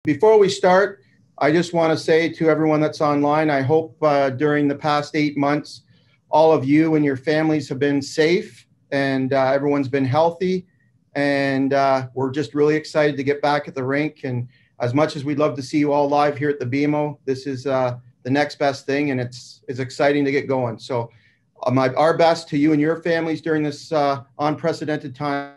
Before we start, I just want to say to everyone that's online, I hope during the past 8 months, all of you and your families have been safe and everyone's been healthy. And we're just really excited to get back at the rink. And as much as we'd love to see you all live here at the BMO, this is the next best thing, and it's exciting to get going. So our best to you and your families during this unprecedented time.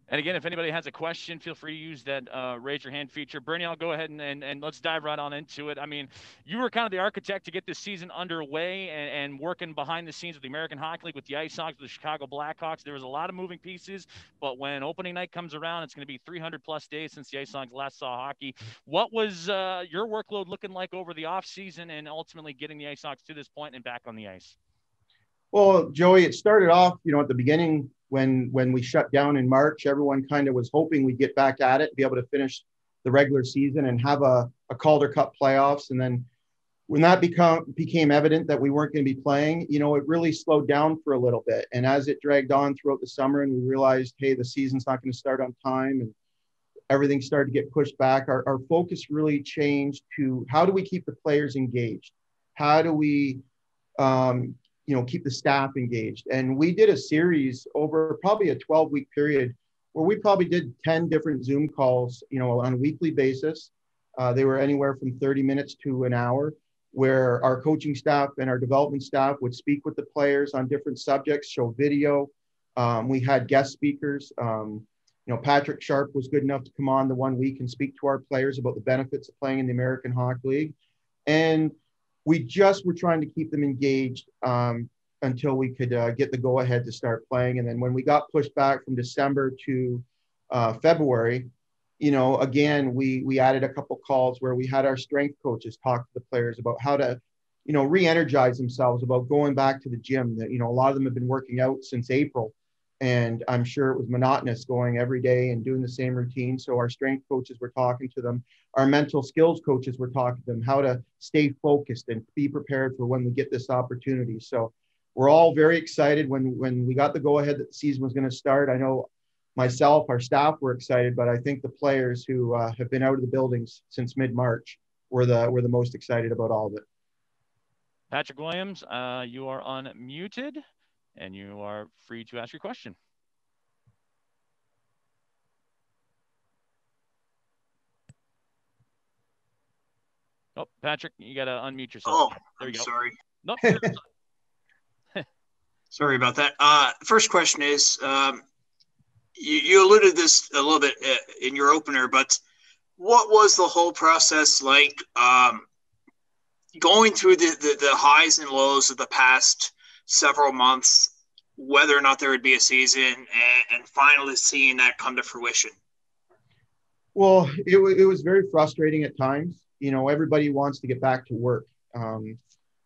And again, if anybody has a question, feel free to use that raise your hand feature. Bernie, I'll go ahead and let's dive right on into it. I mean, you were kind of the architect to get this season underway and working behind the scenes with the American Hockey League, with the IceHogs, with the Chicago Blackhawks. There was a lot of moving pieces, but when opening night comes around, it's going to be 300-plus days since the IceHogs last saw hockey. What was your workload looking like over the offseason and ultimately getting the IceHogs to this point and back on the ice? Well, Joey, it started off, at the beginning when we shut down in March. Everyone kind of was hoping we'd get back at it, be able to finish the regular season and have a Calder Cup playoffs. And then when that became evident that we weren't going to be playing, it really slowed down for a little bit. And as it dragged on throughout the summer and we realized, hey, the season's not going to start on time and everything started to get pushed back, our focus really changed to how do we keep the players engaged? How do we keep the staff engaged? And we did a series over probably a 12-week period where we probably did 10 different Zoom calls, on a weekly basis. They were anywhere from 30 minutes to an hour, where our coaching staff and our development staff would speak with the players on different subjects, show video. We had guest speakers. Patrick Sharp was good enough to come on the 1 week and speak to our players about the benefits of playing in the American Hockey League. And we just were trying to keep them engaged until we could get the go-ahead to start playing. And then when we got pushed back from December to February, again, we added a couple calls where we had our strength coaches talk to the players about how to, re-energize themselves, about going back to the gym. That, a lot of them have been working out since April. And I'm sure it was monotonous going every day and doing the same routine. So our strength coaches were talking to them. Our mental skills coaches were talking to them how to stay focused and be prepared for when we get this opportunity. So we're all very excited when we got the go-ahead that the season was going to start. I know myself, our staff were excited, but I think the players who have been out of the buildings since mid-March were the most excited about all of it. Patrick Williams, you are unmuted. And you are free to ask your question. Oh, Patrick, you got to unmute yourself. Oh, there you go. Sorry. Nope. Sorry about that. First question is, you alluded this a little bit in your opener, but what was the whole process like going through the highs and lows of the past several months, whether or not there would be a season, and finally seeing that come to fruition? Well, it was very frustrating at times. Everybody wants to get back to work.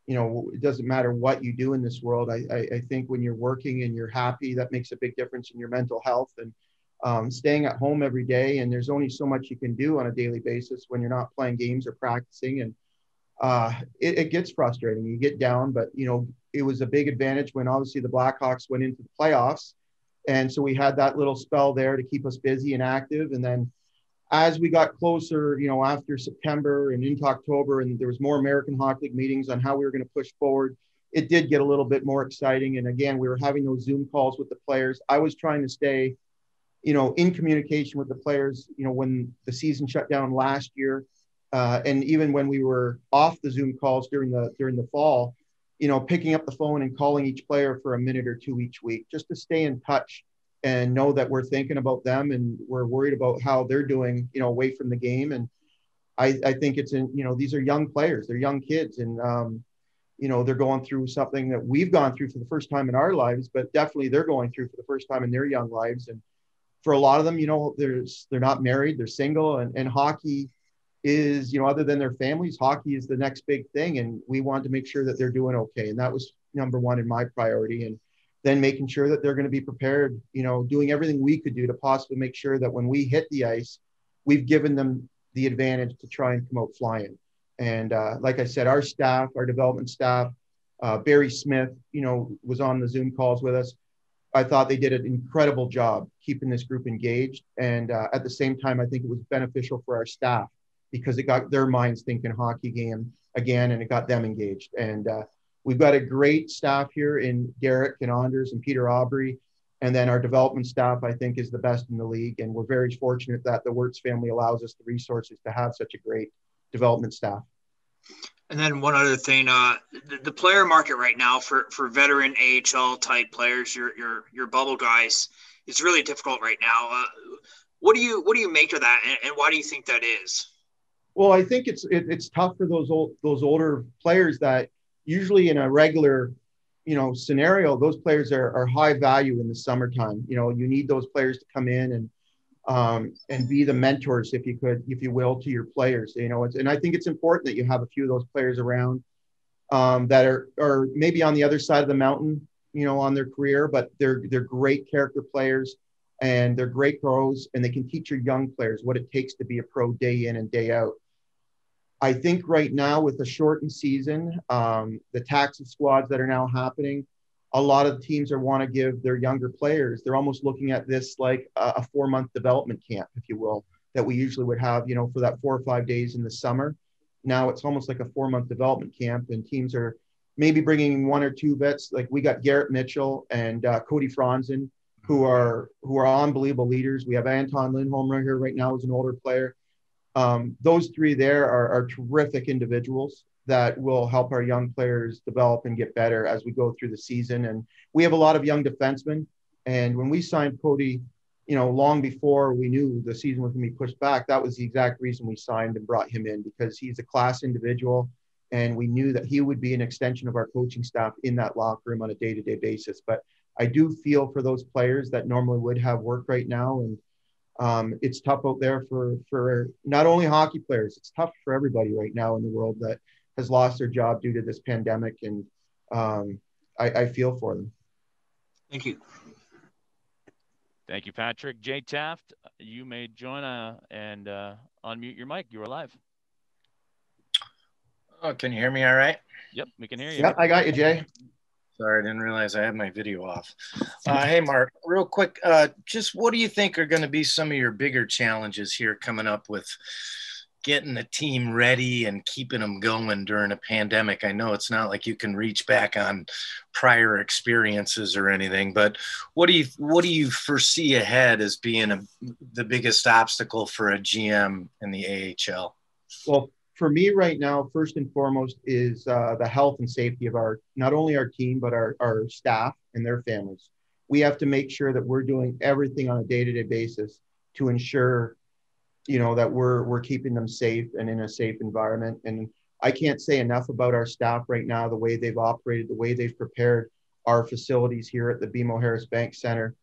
It doesn't matter what you do in this world. I think when you're working and you're happy, that makes a big difference in your mental health. And staying at home every day, and there's only so much you can do on a daily basis when you're not playing games or practicing. And it gets frustrating. You get down, but, it was a big advantage when obviously the Blackhawks went into the playoffs. And so we had that little spell there to keep us busy and active. And then as we got closer, after September and into October, and there was more American Hockey League meetings on how we were going to push forward, it did get a little bit more exciting. And again, we were having those Zoom calls with the players. I was trying to stay, in communication with the players, when the season shut down last year. And even when we were off the Zoom calls during the fall, picking up the phone and calling each player for a minute or two each week, just to stay in touch and know that we're thinking about them and we're worried about how they're doing, away from the game. And I think it's these are young players, they're young kids, and they're going through something that we've gone through for the first time in our lives, but definitely they're going through for the first time in their young lives. And for a lot of them, they're not married, they're single, and hockey is, other than their families, hockey is the next big thing. And we want to make sure that they're doing okay. And that was number one in my priority. And then making sure that they're going to be prepared, doing everything we could do to possibly make sure that when we hit the ice, we've given them the advantage to try and come out flying. And like I said, our staff, our development staff, Barry Smith, was on the Zoom calls with us. I thought they did an incredible job keeping this group engaged. And at the same time, I think it was beneficial for our staff because it got their minds thinking hockey game again, and it got them engaged. And we've got a great staff here in Derek and Anders and Peter Aubry. And then our development staff, I think, is the best in the league. And we're very fortunate that the Wirtz family allows us the resources to have such a great development staff. And then one other thing, the player market right now for veteran AHL type players, your bubble guys, is really difficult right now. What do you make of that, and why do you think that is? Well, I think it's tough for those older players that usually in a regular, scenario, those players are high value in the summertime. You need those players to come in and be the mentors, if you will, to your players. And I think it's important that you have a few of those players around that are maybe on the other side of the mountain, on their career, but they're great character players and they're great pros, and they can teach your young players what it takes to be a pro day in and day out. I think right now with the shortened season, the taxi squads that are now happening, a lot of teams want to give their younger players, they're almost looking at this like a 4-month development camp, if you will, that we usually would have, for that 4 or 5 days in the summer. Now it's almost like a 4-month development camp, and teams are maybe bringing 1 or 2 vets. Like we got Garrett Mitchell and Cody Franzen, who are unbelievable leaders. We have Anton Lindholm right here right now, who's an older player. Those 3 there are terrific individuals that will help our young players develop and get better as we go through the season. And we have a lot of young defensemen. And when we signed Cody, long before we knew the season was going to be pushed back, that was the exact reason we signed and brought him in, because he's a class individual. And we knew that he would be an extension of our coaching staff in that locker room on a day-to-day basis. But I do feel for those players that normally would have work right now. And it's tough out there for not only hockey players, it's tough for everybody right now in the world that has lost their job due to this pandemic. And I feel for them. Thank you. Thank you, Patrick. Jay Taft, you may join and unmute your mic. You are live. Oh, can you hear me all right? Yep, we can hear you. Yep, I got you, Jay. Sorry, I didn't realize I had my video off. Hey, Mark, real quick, just what do you think are going to be some of your bigger challenges here coming up with getting the team ready and keeping them going during a pandemic? I know it's not like you can reach back on prior experiences or anything, but what do you foresee ahead as being the biggest obstacle for a GM in the AHL? Well, for me right now, first and foremost is the health and safety of not only our team, but our staff and their families. We have to make sure that we're doing everything on a day-to-day basis to ensure, that we're keeping them safe and in a safe environment. And I can't say enough about our staff right now, the way they've operated, the way they've prepared our facilities here at the BMO Harris Bank Center.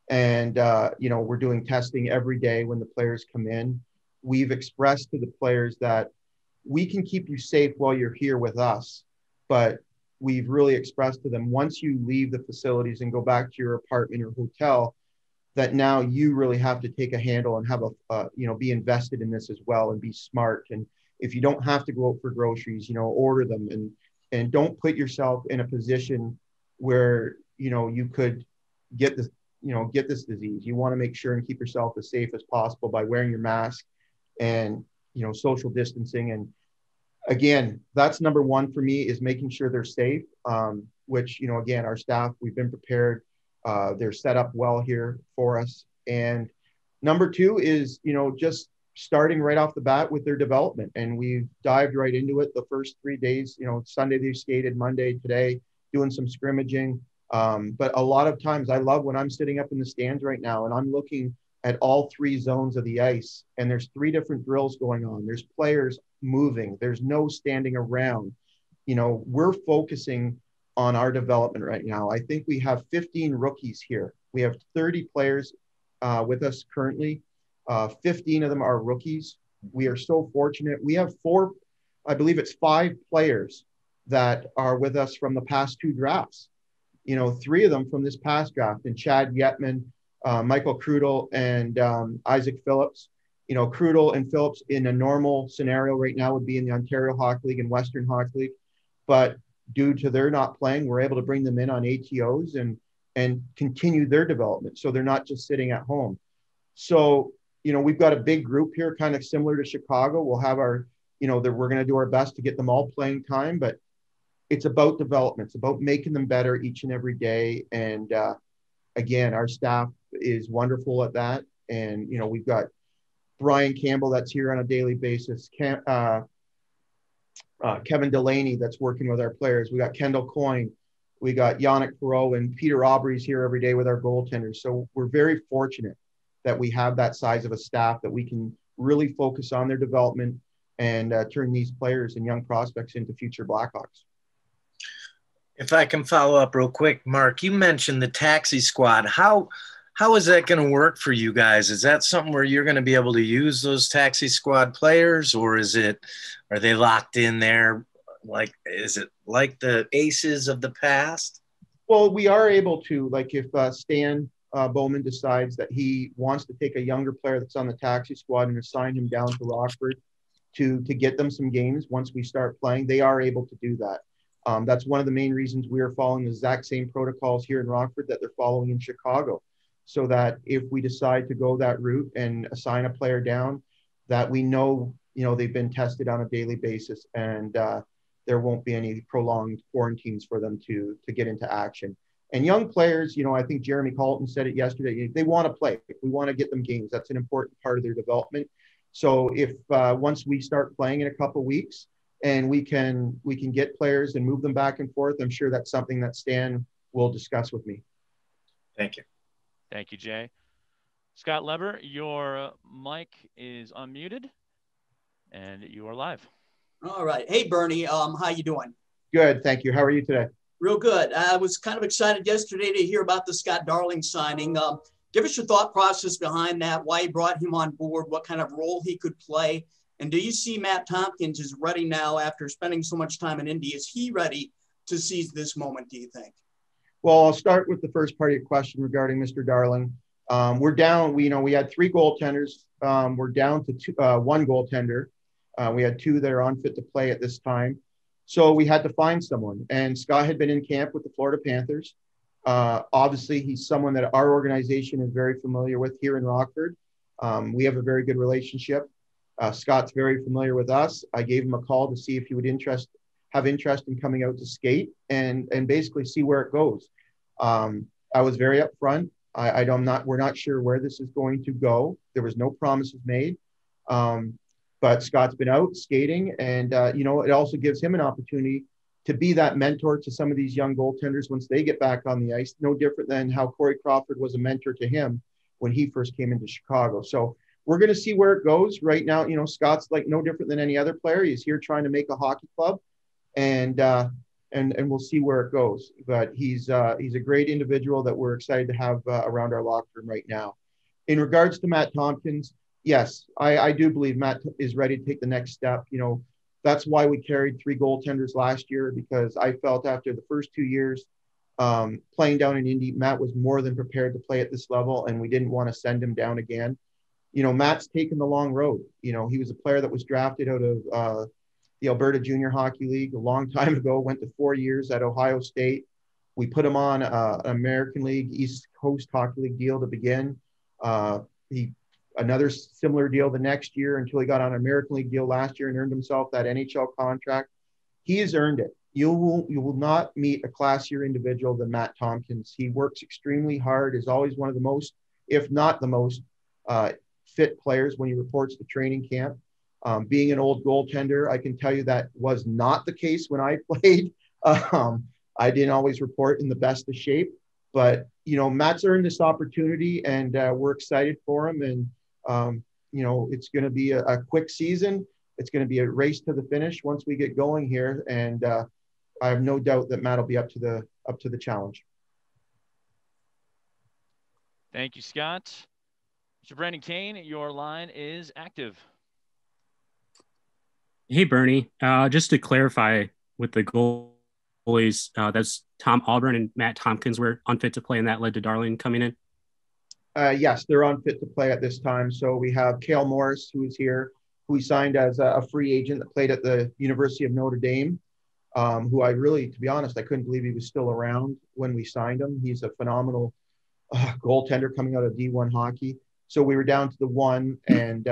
And, we're doing testing every day when the players come in. We've expressed to the players that we can keep you safe while you're here with us, but we've really expressed to them, once you leave the facilities and go back to your apartment or hotel, that now you really have to take a handle and have be invested in this as well and be smart. And if you don't have to go out for groceries, order them and don't put yourself in a position where, you could get this disease. You want to make sure and keep yourself as safe as possible by wearing your mask and, social distancing. And again, that's number one for me, is making sure they're safe, which, again, our staff, we've been prepared. They're set up well here for us. And number two is, just starting right off the bat with their development. And we've dived right into it the first 3 days. Sunday they skated, Monday, today, doing some scrimmaging. But a lot of times I love when I'm sitting up in the stands right now and I'm looking at all 3 zones of the ice, and there's 3 different drills going on. There's players moving. There's no standing around. We're focusing on our development right now. I think we have 15 rookies here. We have 30 players with us currently. 15 of them are rookies. We are so fortunate. We have 5 players that are with us from the past 2 drafts. 3 of them from this past draft, and Chad Yetman, Michael Krudel, and Isaac Phillips. Krudel and Phillips in a normal scenario right now would be in the Ontario Hockey League and Western Hockey League. But due to their not playing, we're able to bring them in on ATOs. And and continue their development. So they're not just sitting at home. So, we've got a big group here, kind of similar to Chicago. We'll have our, that we're going to do our best to get them all playing time, but it's about development. It's about making them better each and every day. And again, our staff is wonderful at that. And, we've got Brian Campbell that's here on a daily basis. Kevin Delaney that's working with our players. We got Kendall Coyne. We got Yannick Perreault, and Peter Aubry's here every day with our goaltenders. So we're very fortunate that we have that size of a staff that we can really focus on their development and turn these players and young prospects into future Blackhawks. If I can follow up real quick, Mark, you mentioned the taxi squad. How is that going to work for you guys? Is that something where you're going to be able to use those taxi squad players, or are they locked in there? Is it like the aces of the past? Well, we are able to, like if Stan Bowman decides that he wants to take a younger player that's on the taxi squad and assign him down to Rockford to get them some games once we start playing, they are able to do that. That's one of the main reasons we are following the exact same protocols here in Rockford that they're following in Chicago, so that if we decide to go that route and assign a player down, that we know, they've been tested on a daily basis, and there won't be any prolonged quarantines for them to get into action. And young players, I think Jeremy Colton said it yesterday, they want to play. We want to get them games. That's an important part of their development. So if once we start playing in a couple of weeks and we can get players and move them back and forth, I'm sure that's something that Stan will discuss with me. Thank you. Thank you, Jay. Scott Leber, your mic is unmuted and you are live. All right. Hey, Bernie, how you doing? Good, thank you. How are you today? Real good. I was kind of excited yesterday to hear about the Scott Darling signing. Give us your thought process behind that, why you brought him on board, what kind of role he could play. And do you see Matt Tompkins is ready now after spending so much time in Indy? Is he ready to seize this moment, do you think? Well, I'll start with the first part of your question regarding Mr. Darling. We're down, we had 3 goaltenders. We're down to 1 goaltender. We had 2 that are unfit to play at this time. So we had to find someone. And Scott had been in camp with the Florida Panthers. Obviously, he's someone that our organization is very familiar with here in Rockford. We have a very good relationship. Scott's very familiar with us. I gave him a call to see if he would have interest in coming out to skate and basically see where it goes. I was very upfront. We're not sure where this is going to go. There was no promises made. But Scott's been out skating, and it also gives him an opportunity to be that mentor to some of these young goaltenders once they get back on the ice. No different than how Corey Crawford was a mentor to him when he first came into Chicago. So we're going to see where it goes. Right now, Scott's like no different than any other player. He's here trying to make a hockey club, and we'll see where it goes. But he's a great individual that we're excited to have around our locker room right now. In regards to Matt Tompkins, yes, I do believe Matt is ready to take the next step. That's why we carried 3 goaltenders last year, because I felt after the first 2 years playing down in Indy, Matt was more than prepared to play at this level, and we didn't want to send him down again. Matt's taken the long road. He was a player that was drafted out of the Alberta Junior Hockey League a long time ago, went to 4 years at Ohio State. We put him on an American League, East Coast Hockey League deal to begin. Another similar deal the next year until he got on an American League deal last year and earned himself that NHL contract. He has earned it. You will not meet a classier individual than Matt Tompkins. He works extremely hard, is always one of the most, if not the most, fit players when he reports to training camp. Being an old goaltender, I can tell you that was not the case when I played. I didn't always report in the best of shape, but Matt's earned this opportunity, and we're excited for him. And it's going to be a quick season. It's going to be a race to the finish once we get going here, and I have no doubt that Matt will be up to the challenge. Thank you, Scott. Mr. Brandon Kane, your line is active. Hey, Bernie. Just to clarify with the goalies, that's Tom Alburn and Matt Tompkins were unfit to play, and that led to Darling coming in? Yes, they're unfit to play at this time. So we have Cale Morris, who is here, who we signed as a free agent that played at the University of Notre Dame. who I really, to be honest, I couldn't believe he was still around when we signed him. He's a phenomenal goaltender coming out of D1 hockey. So we were down to the one, and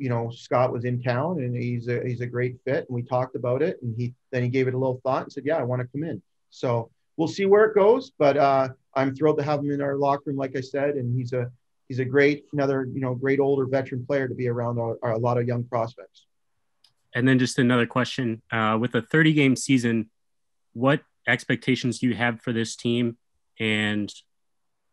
you know, Scott was in town, and he's a great fit, and we talked about it, and he gave it a little thought and said, yeah, I want to come in. So we'll see where it goes, but I'm thrilled to have him in our locker room, like I said, and he's a great, another, you know, great older veteran player to be around a lot of young prospects. And then just another question, with a 30-game season, what expectations do you have for this team, and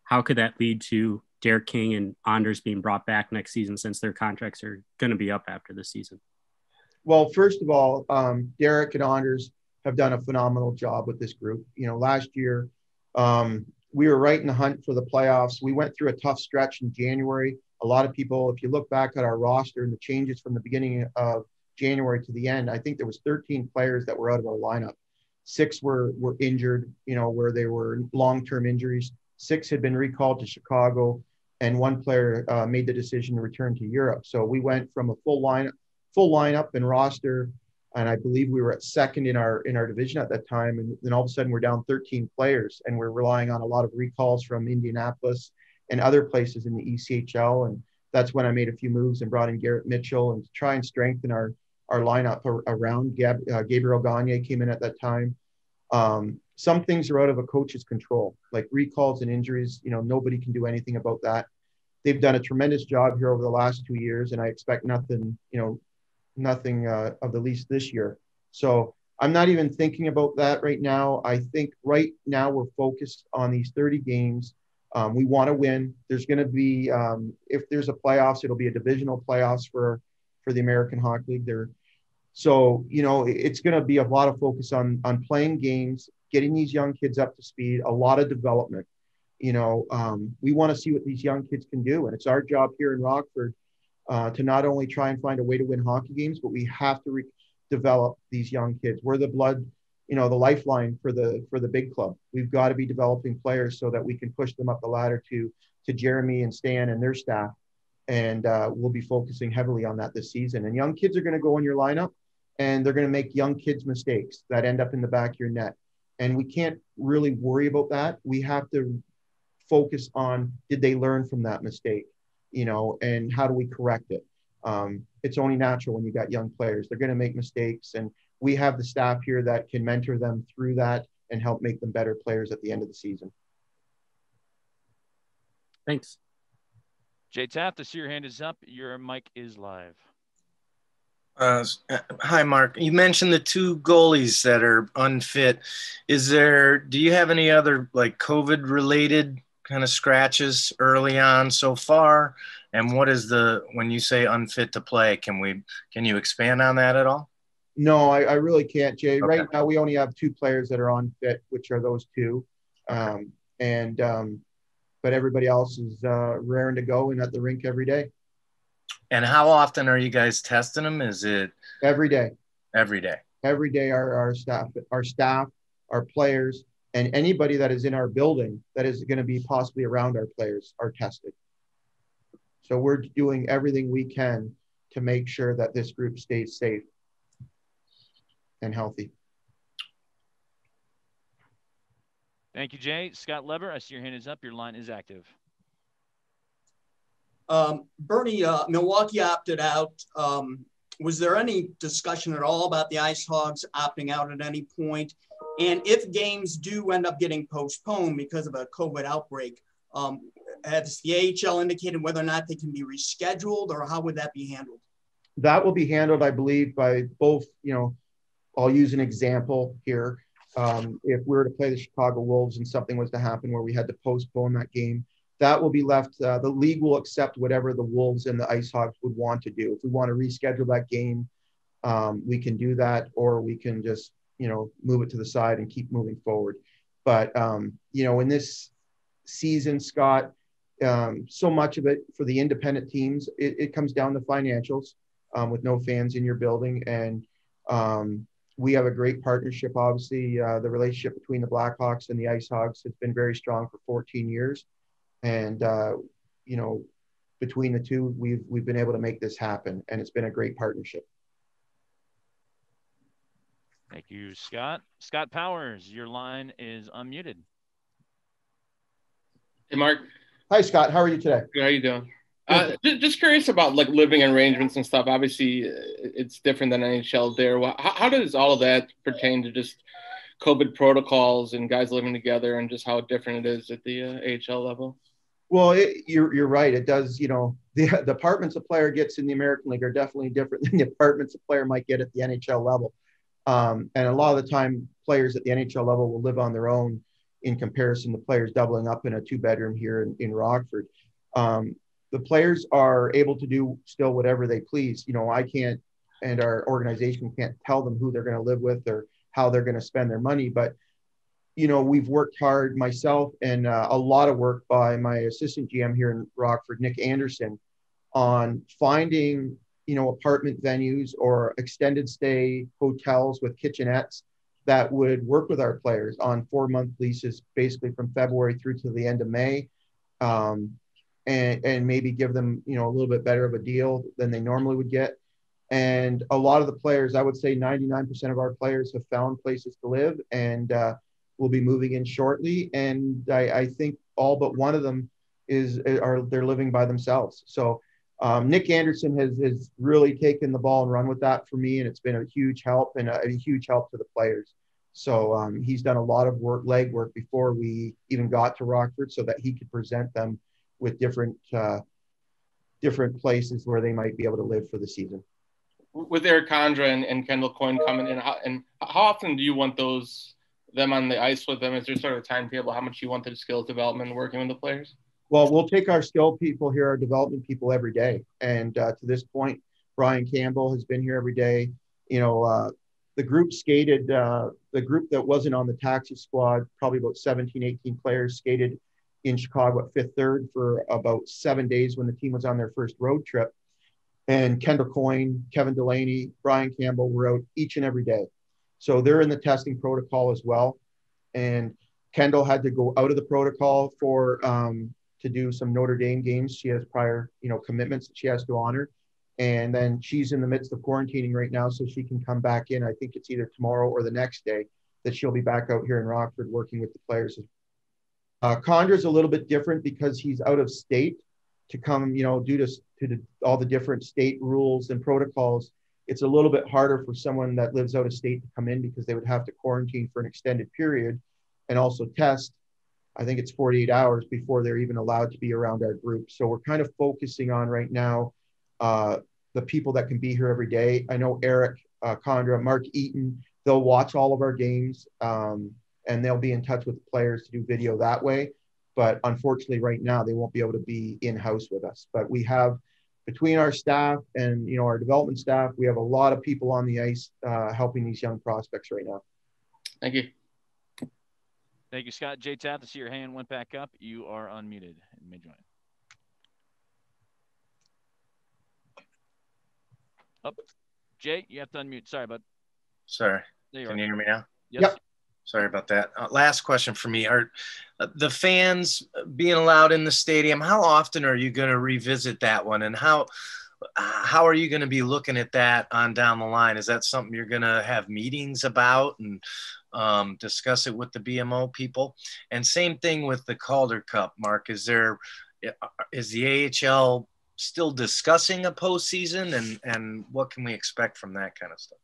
how could that lead to Derek King and Anders being brought back next season, since their contracts are going to be up after this season? Well, first of all, Derek and Anders have done a phenomenal job with this group. You know, last year, we were right in the hunt for the playoffs. We went through a tough stretch in January. A lot of people, if you look back at our roster and the changes from the beginning of January to the end, I think there was 13 players that were out of our lineup. 6 were injured, you know, where they were long-term injuries. 6 had been recalled to Chicago, and 1 player made the decision to return to Europe. So we went from a full lineup and roster, and I believe we were at second in our division at that time. And then all of a sudden we're down 13 players, and we're relying on a lot of recalls from Indianapolis and other places in the ECHL. And that's when I made a few moves and brought in Garrett Mitchell and to try and strengthen our lineup around. Gabriel Gagne came in at that time. Some things are out of a coach's control, like recalls and injuries. You know, nobody can do anything about that. They've done a tremendous job here over the last 2 years, and I expect nothing of the least this year. So I'm not even thinking about that right now. I think right now we're focused on these 30 games. We want to win. There's going to be, if there's a playoffs, it'll be a divisional playoffs for the American Hockey League there. So, you know, it's going to be a lot of focus on playing games, getting these young kids up to speed, a lot of development. You know, we want to see what these young kids can do. And it's our job here in Rockford to not only try and find a way to win hockey games, but we have to develop these young kids. We're the blood, you know, the lifeline for the big club. We've got to be developing players so that we can push them up the ladder to Jeremy and Stan and their staff. And we'll be focusing heavily on that this season. And young kids are going to go in your lineup, and they're going to make young kids mistakes that end up in the back of your net. And we can't really worry about that. We have to focus on, did they learn from that mistake, you know, and how do we correct it? It's only natural when you got young players. They're going to make mistakes, and we have the staff here that can mentor them through that and help make them better players at the end of the season. Thanks. Jay Taft, I see your hand is up. Your mic is live. Hi, Mark. You mentioned the 2 goalies that are unfit. Do you have any other like COVID related kind of scratches early on so far? And what is when you say unfit to play, can you expand on that at all? No, I really can't, Jay. Okay. Right now we only have 2 players that are unfit, which are those 2. But everybody else is raring to go and at the rink every day. And how often are you guys testing them? Is it every day? Every day. Every day, our staff, our players, and anybody that is in our building that is going to be possibly around our players are tested. So we're doing everything we can to make sure that this group stays safe and healthy. Thank you, Jay. Scott Leber, I see your hand is up. Your line is active. Bernie, Milwaukee opted out. Was there any discussion at all about the IceHogs opting out at any point? And if games do end up getting postponed because of a COVID outbreak, has the AHL indicated whether or not they can be rescheduled, or how would that be handled? That will be handled, I believe, by both, you know, I'll use an example here. If we were to play the Chicago Wolves and something was to happen where we had to postpone that game, that will be left. The league will accept whatever the Wolves and the IceHogs would want to do. If we want to reschedule that game, we can do that, or we can just, you know, move it to the side and keep moving forward. But, you know, in this season, Scott, so much of it for the independent teams, it comes down to financials with no fans in your building. And we have a great partnership. Obviously, the relationship between the Blackhawks and the IceHogs has been very strong for 14 years. And, you know, between the two, we've been able to make this happen, and it's been a great partnership. Thank you, Scott. Scott Powers, your line is unmuted. Hey, Mark. Hi, Scott. How are you today? Good. How you doing? Just curious about like living arrangements and stuff. Obviously, it's different than NHL there. How does all of that pertain to just COVID protocols and guys living together, and just how different it is at the AHL level? Well, you're right. It does. The apartments a player gets in the American League are definitely different than the apartments a player might get at the NHL level. And a lot of the time, players at the NHL level will live on their own in comparison to players doubling up in a 2-bedroom here in Rockford. The players are able to do still whatever they please. I can't, and our organization can't tell them who they're going to live with or how they're going to spend their money. But, we've worked hard, myself, and a lot of work by my assistant GM here in Rockford, Nick Anderson, on finding, apartment venues or extended stay hotels with kitchenettes that would work with our players on 4-month leases, basically from February through to the end of May. And maybe give them, a little bit better of a deal than they normally would get. And a lot of the players, I would say 99% of our players have found places to live and will be moving in shortly. And I think all but one of them they're living by themselves. So Nick Anderson has really taken the ball and run with that for me. And it's been a huge help and a huge help to the players. So he's done a lot of legwork before we even got to Rockford so that he could present them with different places where they might be able to live for the season. With Eric Condra and Kendall Coyne coming in, how often do you want them on the ice with them? Is there sort of a timetable how much you want the skills development working with the players? Well, we'll take our skill people here, our development people every day. And to this point, Brian Campbell has been here every day. The group skated, the group that wasn't on the taxi squad, probably about 17, 18 players skated in Chicago at Fifth Third for about 7 days when the team was on their first road trip. And Kendall Coyne, Kevin Delaney, Brian Campbell were out each and every day. So they're in the testing protocol as well. And Kendall had to go out of the protocol to do some Notre Dame games. She has prior, commitments that she has to honor. And then she's in the midst of quarantining right now, so she can come back in. I think it's either tomorrow or the next day that she'll be back out here in Rockford working with the players. Condra's a little bit different because he's out of state to come, due to all the different state rules and protocols. It's a little bit harder for someone that lives out of state to come in because they would have to quarantine for an extended period and also test. I think it's 48 hours before they're even allowed to be around our group. So we're kind of focusing on right now the people that can be here every day. I know Eric, Condra, Mark Eaton, they'll watch all of our games and they'll be in touch with the players to do video that way. But unfortunately right now they won't be able to be in-house with us. But we have, between our staff and, our development staff, we have a lot of people on the ice helping these young prospects right now. Thank you. Thank you, Scott. Jay Tapp, I see your hand went back up. You are unmuted. You may join. Oh, Jay, you have to unmute. Sorry, bud. Sorry. Can you hear me now? Yes. Yep. Sorry about that. Last question for me. Are the fans being allowed in the stadium? How often are you going to revisit that one? And how are you going to be looking at that on down the line? Is that something you're going to have meetings about and discuss it with the BMO people? And same thing with the Calder Cup, Mark. Is the AHL still discussing a postseason, and what can we expect from that kind of stuff?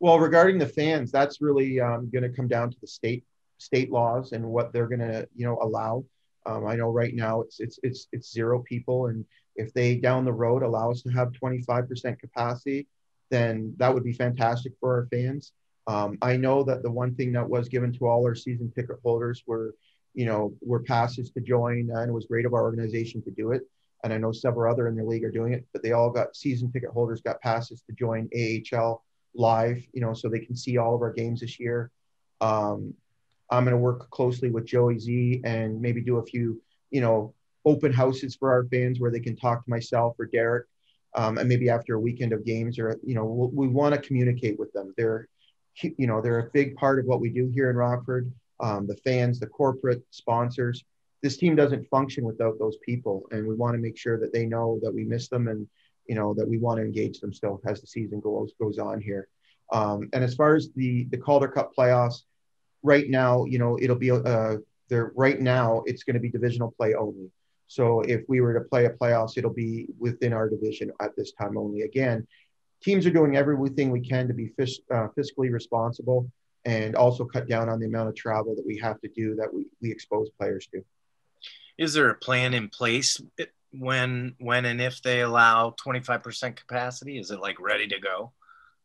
Well, regarding the fans, that's really going to come down to the state laws and what they're going to, allow. I know right now it's 0 people, and if they down the road allow us to have 25% capacity, then that would be fantastic for our fans. I know that the one thing that was given to all our season ticket holders were passes to join, and it was great of our organization to do it. And I know several other in the league are doing it, but they all got season ticket holders got passes to join AHL live, so they can see all of our games this year. I'm going to work closely with Joey Z and maybe do a few, open houses for our fans where they can talk to myself or Derek, and maybe after a weekend of games, or, we want to communicate with them. They're a big part of what we do here in Rockford. The fans, the corporate sponsors. This team doesn't function without those people, and we want to make sure that they know that we miss them and, that we want to engage them still as the season goes on here. And as far as the Calder Cup playoffs, right now, it'll be there. Right now, it's going to be divisional play only. So if we were to play a playoffs, it'll be within our division at this time only. Again, teams are doing everything we can to be fiscally responsible and also cut down on the amount of travel that we have to do that we expose players to. Is there a plan in place when and if they allow 25% capacity? Is it like ready to go?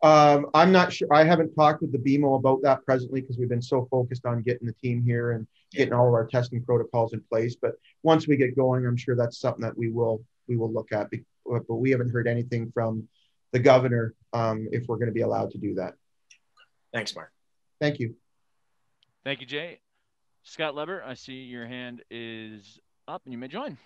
I'm not sure. I haven't talked with the BMO about that presently because we've been so focused on getting the team here and getting all of our testing protocols in place. But once we get going, I'm sure that's something that we will look at. But we haven't heard anything from the governor if we're going to be allowed to do that. Thanks, Mark. Thank you. Thank you, Jay. Scott Leber, I see your hand is up and you may join.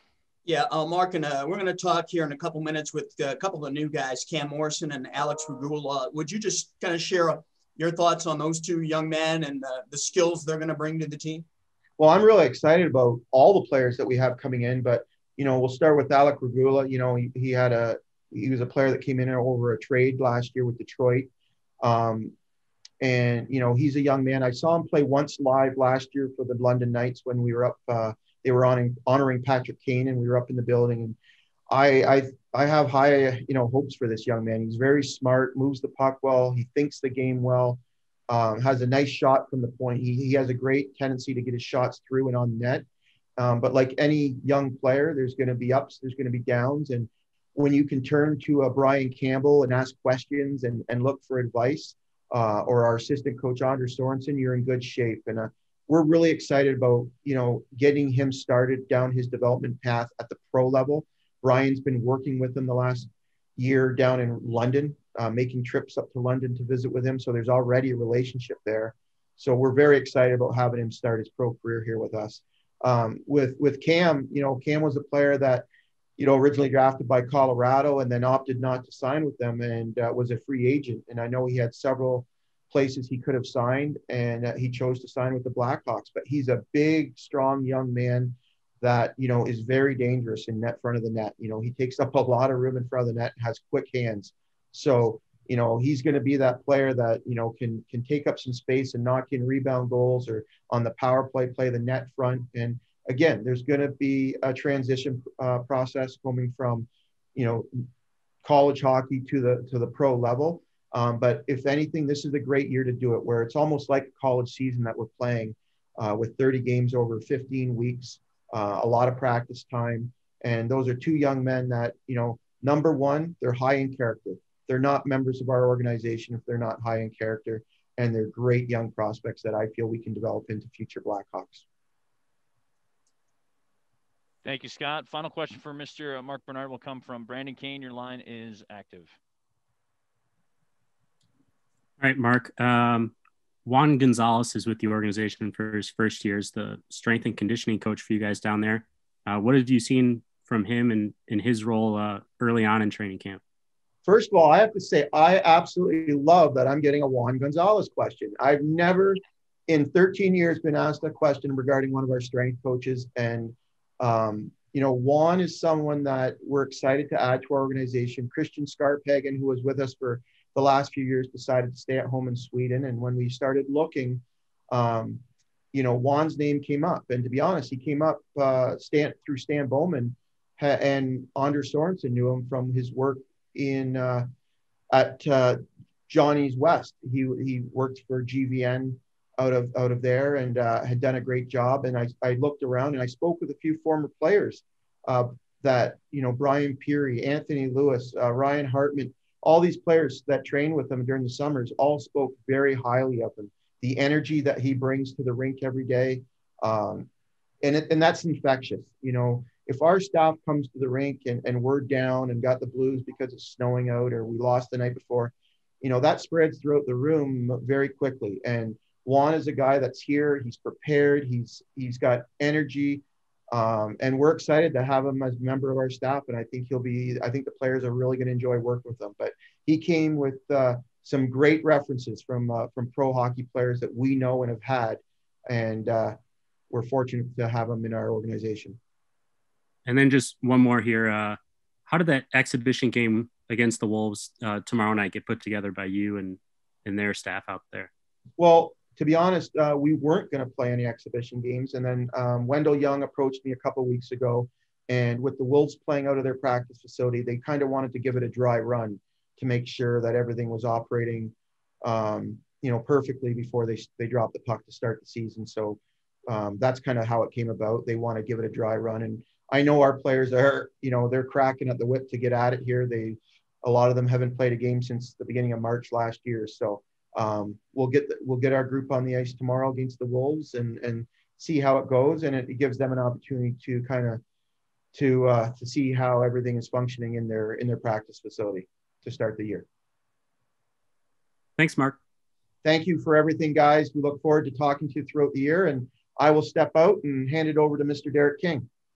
Yeah, Mark, and we're going to talk here in a couple minutes with a couple of new guys, Cam Morrison and Alex Regula. Would you just kind of share your thoughts on those two young men and the skills they're going to bring to the team? Well, I'm really excited about all the players that we have coming in, but, we'll start with Alex Regula. He was a player that came in over a trade last year with Detroit. And he's a young man. I saw him play once live last year for the London Knights when we were up, they were honoring Patrick Kane, and we were up in the building. And I have high, hopes for this young man. He's very smart, moves the puck well. He thinks the game well, has a nice shot from the point. He has a great tendency to get his shots through and on net. But like any young player, there's going to be ups, there's going to be downs. And when you can turn to a Brian Campbell and ask questions and look for advice, or our assistant coach, Anders Sorensen, you're in good shape. And we're really excited about, getting him started down his development path at the pro level. Brian's been working with him the last year down in London, making trips up to London to visit with him. So there's already a relationship there. So we're very excited about having him start his pro career here with us. With Cam, Cam was a player that, originally drafted by Colorado and then opted not to sign with them and was a free agent. And I know he had several places he could have signed, and he chose to sign with the Blackhawks. But he's a big, strong young man that, is very dangerous in front of the net. He takes up a lot of room in front of the net and has quick hands. So, he's going to be that player that, can take up some space and knock in rebound goals, or on the power play the net front. And again, there's going to be a transition process coming from, college hockey to the pro level. But if anything, this is a great year to do it, where it's almost like a college season that we're playing with 30 games over 15 weeks, a lot of practice time. And those are two young men that, number one, they're high in character. They're not members of our organization if they're not high in character. And they're great young prospects that I feel we can develop into future Blackhawks. Thank you, Scott. Final question for Mr. Mark Bernard will come from Brandon Kane. Your line is active. All right, Mark. Juan Gonzalez is with the organization for his first year as the strength and conditioning coach for you guys down there. What have you seen from him and in his role early on in training camp? First of all, I have to say, I absolutely love that I'm getting a Juan Gonzalez question. I've never in 13 years been asked a question regarding one of our strength coaches. And, Juan is someone that we're excited to add to our organization. Christian Skarphagen, who was with us for the last few years, decided to stay at home in Sweden. And when we started looking, Juan's name came up. And to be honest, he came up through Stan Bowman, and Anders Sorensen knew him from his work at Johnny's West. He worked for GVN out of there and had done a great job. And I looked around and I spoke with a few former players that, Brian Peary, Anthony Lewis, Ryan Hartman, all these players that trained with him during the summers all spoke very highly of him. The energy that he brings to the rink every day. And that's infectious. If our staff comes to the rink and we're down and got the blues because it's snowing out or we lost the night before, that spreads throughout the room very quickly. And Juan is a guy that's here. He's prepared. He's got energy. And we're excited to have him as a member of our staff. And I think I think the players are really going to enjoy working with him. But he came with some great references from pro hockey players that we know and have had. And we're fortunate to have him in our organization. And then just one more here. How did that exhibition game against the Wolves tomorrow night get put together by you? And and their staff out there? Well, to be honest, we weren't going to play any exhibition games. And then Wendell Young approached me a couple of weeks ago. And with the Wolves playing out of their practice facility, they kind of wanted to give it a dry run to make sure that everything was operating, perfectly before they dropped the puck to start the season. So that's kind of how it came about. They want to give it a dry run. And I know our players are, they're cracking at the whip to get at it here. A lot of them haven't played a game since the beginning of March last year. So we'll get our group on the ice tomorrow against the Wolves and see how it goes. And it gives them an opportunity to kind of to see how everything is functioning in their practice facility to start the year. Thanks, Mark. Thank you for everything, guys. We look forward to talking to you throughout the year, and I will step out and hand it over to Mr. Derek King.